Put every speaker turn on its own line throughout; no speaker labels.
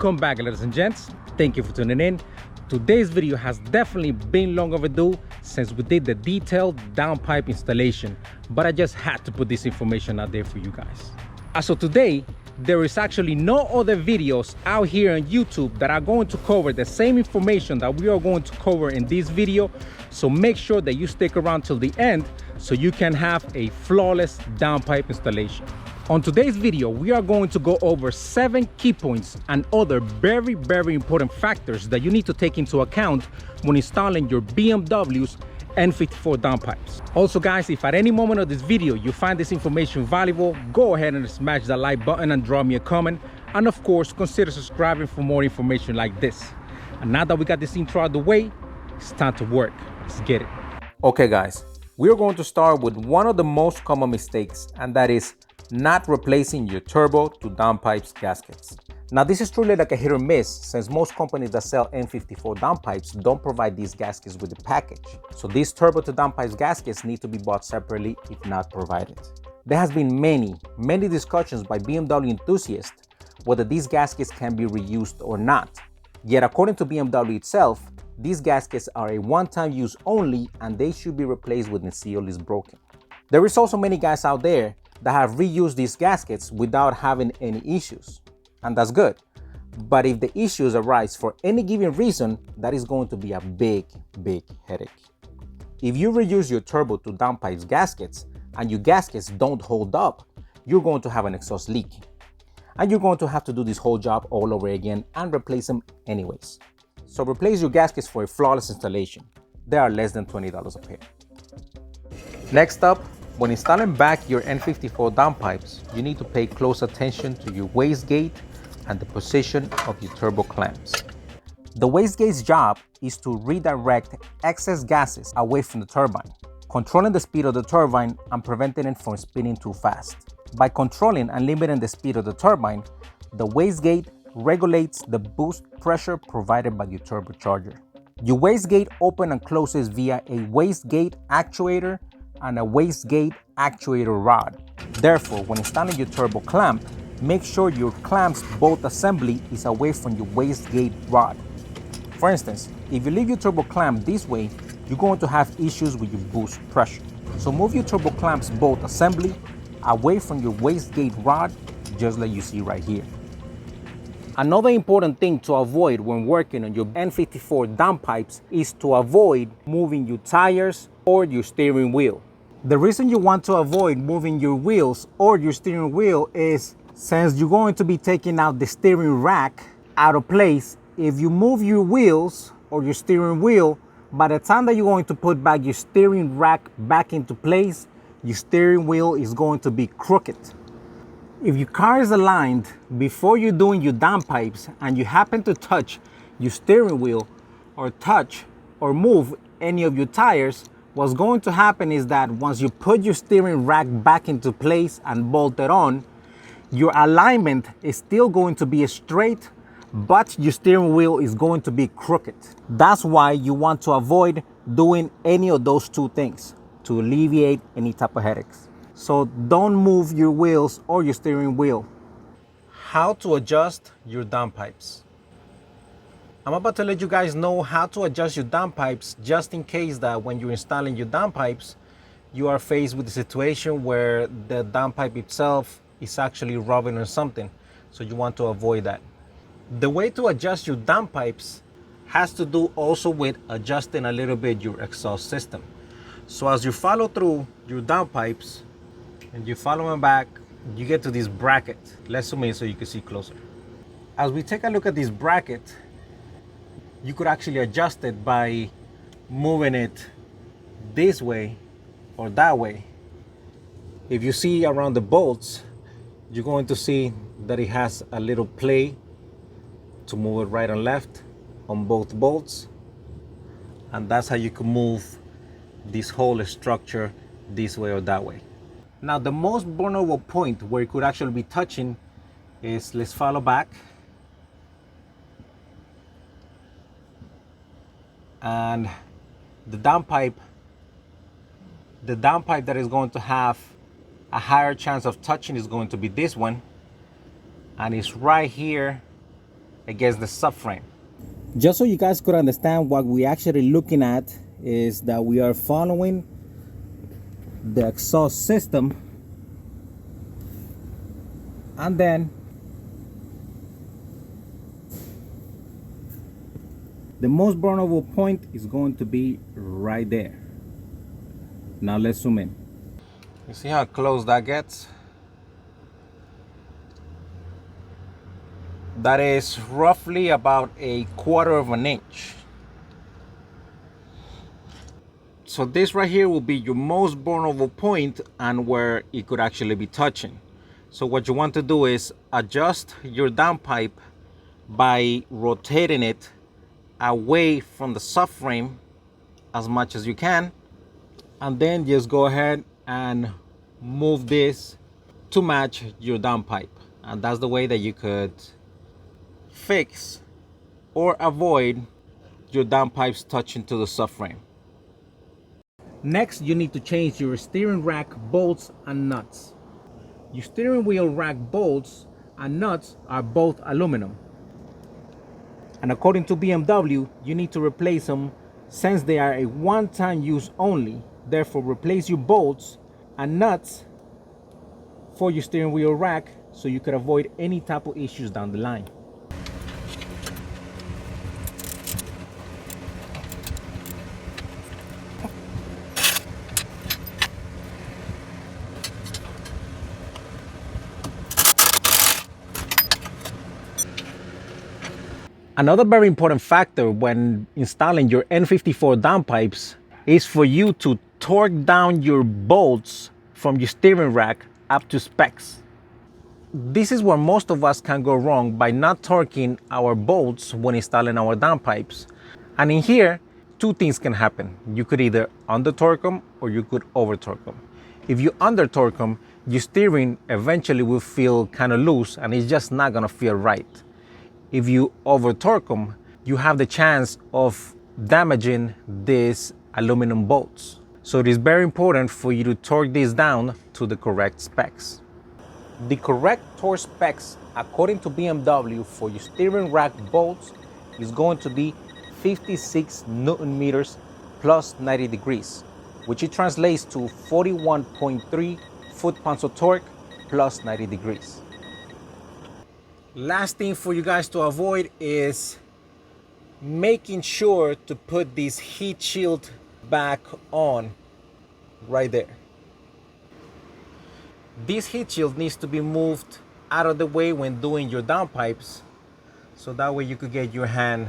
Welcome back, ladies and gents. Thank you for tuning in. Today's video has definitely been long overdue since we did the detailed downpipe installation, but I just had to put this information out there for you guys. So today, there is actually no other videos out here on YouTube that are going to cover the same information that we are going to cover in this video. So make sure that you stick around till the end so you can have a flawless downpipe installation. On today's video, we are going to go over 7 key points and other very important factors that you need to take into account when installing your BMW's N54 downpipes. Also guys, if at any moment of this video you find this information valuable, go ahead and smash that like button and drop me a comment, and of course consider subscribing for more information like this. And now that we got this intro out of the way, it's time to work. Let's get it. Okay guys, we're going to start with one of the most common mistakes, and that is not replacing your turbo to downpipes gaskets. Now this is truly like a hit or miss, since most companies that sell N54 downpipes don't provide these gaskets with the package. So these turbo to downpipes gaskets need to be bought separately if not provided. There has been many discussions by BMW enthusiasts whether these gaskets can be reused or not. Yet according to BMW itself, these gaskets are a one-time use only and they should be replaced when the seal is broken. There is also many guys out there that have reused these gaskets without having any issues, and that's good. But if the issues arise for any given reason, that is going to be a big headache. If you reuse your turbo to downpipes gaskets and your gaskets don't hold up, you're going to have an exhaust leak, and you're going to have to do this whole job all over again and replace them anyways. So replace your gaskets for a flawless installation. They are less than $20 a pair. Next up, when installing back your N54 downpipes, you need to pay close attention to your wastegate and the position of your turbo clamps. The wastegate's job is to redirect excess gases away from the turbine, controlling the speed of the turbine and preventing it from spinning too fast. By controlling and limiting the speed of the turbine, the wastegate regulates the boost pressure provided by your turbocharger. Your wastegate opens and closes via a wastegate actuator and a wastegate actuator rod. Therefore, when installing your turbo clamp, make sure your clamp's bolt assembly is away from your wastegate rod. For instance, if you leave your turbo clamp this way, you're going to have issues with your boost pressure. So move your turbo clamp's bolt assembly away from your wastegate rod, just like you see right here. Another important thing to avoid when working on your N54 downpipes is to avoid moving your tires or your steering wheel. The reason you want to avoid moving your wheels or your steering wheel is since you're going to be taking out the steering rack out of place. If you move your wheels or your steering wheel, by the time that you're going to put back your steering rack back into place, your steering wheel is going to be crooked. If your car is aligned before you're doing your downpipes and you happen to touch your steering wheel or touch or move any of your tires, what's going to happen is that once you put your steering rack back into place and bolt it on, your alignment is still going to be straight, but your steering wheel is going to be crooked. That's why you want to avoid doing any of those two things to alleviate any type of headaches. So don't move your wheels or your steering wheel. How to adjust your downpipes. I'm about to let you guys know how to adjust your downpipes, just in case that when you're installing your downpipes, you are faced with a situation where the downpipe itself is actually rubbing on something. So you want to avoid that. The way to adjust your downpipes has to do also with adjusting a little bit your exhaust system. So as you follow through your downpipes and you follow them back, you get to this bracket. Let's zoom in so you can see closer. As we take a look at this bracket, you could actually adjust it by moving it this way or that way. If you see around the bolts, you're going to see that it has a little play to move it right and left on both bolts. And that's how you can move this whole structure this way or that way. Now the most vulnerable point where it could actually be touching is, let's follow back. And the downpipe that is going to have a higher chance of touching is going to be this one, and it's right here against the subframe. Just so you guys could understand, what we actually looking at is that we are following the exhaust system, and then the most vulnerable point is going to be right there. Now let's zoom in. You see how close that gets? That is roughly about a 1/4 of an inch. So this right here will be your most vulnerable point and where it could actually be touching. So what you want to do is adjust your downpipe by rotating it away from the subframe as much as you can, and then just go ahead and move this to match your downpipe. And that's the way that you could fix or avoid your downpipes touching to the subframe. Next, you need to change your steering rack bolts and nuts. Your steering wheel rack bolts and nuts are both aluminum, and according to BMW, you need to replace them since they are a one-time use only. Therefore, replace your bolts and nuts for your steering wheel rack so you could avoid any type of issues down the line. Another very important factor when installing your N54 downpipes is for you to torque down your bolts from your steering rack up to specs. This is where most of us can go wrong by not torquing our bolts when installing our downpipes. And in here, two things can happen. You could either under torque them or you could over torque them. If you under torque them, your steering eventually will feel kind of loose and it's just not gonna feel right. If you over torque them, you have the chance of damaging these aluminum bolts. So it is very important for you to torque this down to the correct specs. The correct torque specs, according to BMW, for your steering rack bolts is going to be 56 Newton meters plus 90 degrees, which it translates to 41.3 foot-pounds of torque plus 90 degrees. Last thing for you guys to avoid is making sure to put this heat shield back on right there. This heat shield needs to be moved out of the way when doing your downpipes, so that way you could get your hand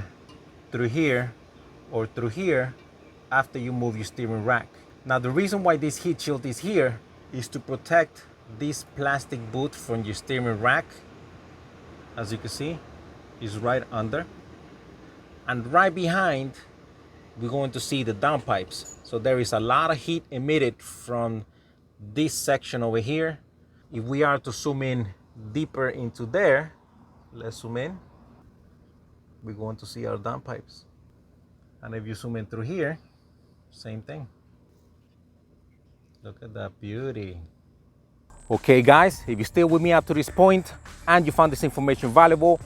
through here or through here after you move your steering rack. Now the reason why this heat shield is here is to protect this plastic boot from your steering rack. As you can see, is right under, and right behind we're going to see the downpipes. So there is a lot of heat emitted from this section over here. If we are to zoom in deeper into there, let's zoom in, we're going to see our downpipes. And if you zoom in through here, same thing. Look at that beauty. Okay guys, if you're still with me up to this point and you found this information valuable,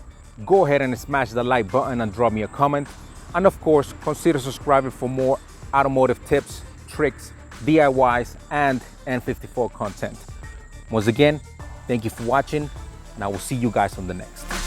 go ahead and smash the like button and drop me a comment. And of course, consider subscribing for more automotive tips, tricks, DIYs, and N54 content. Once again, thank you for watching, and I will see you guys on the next.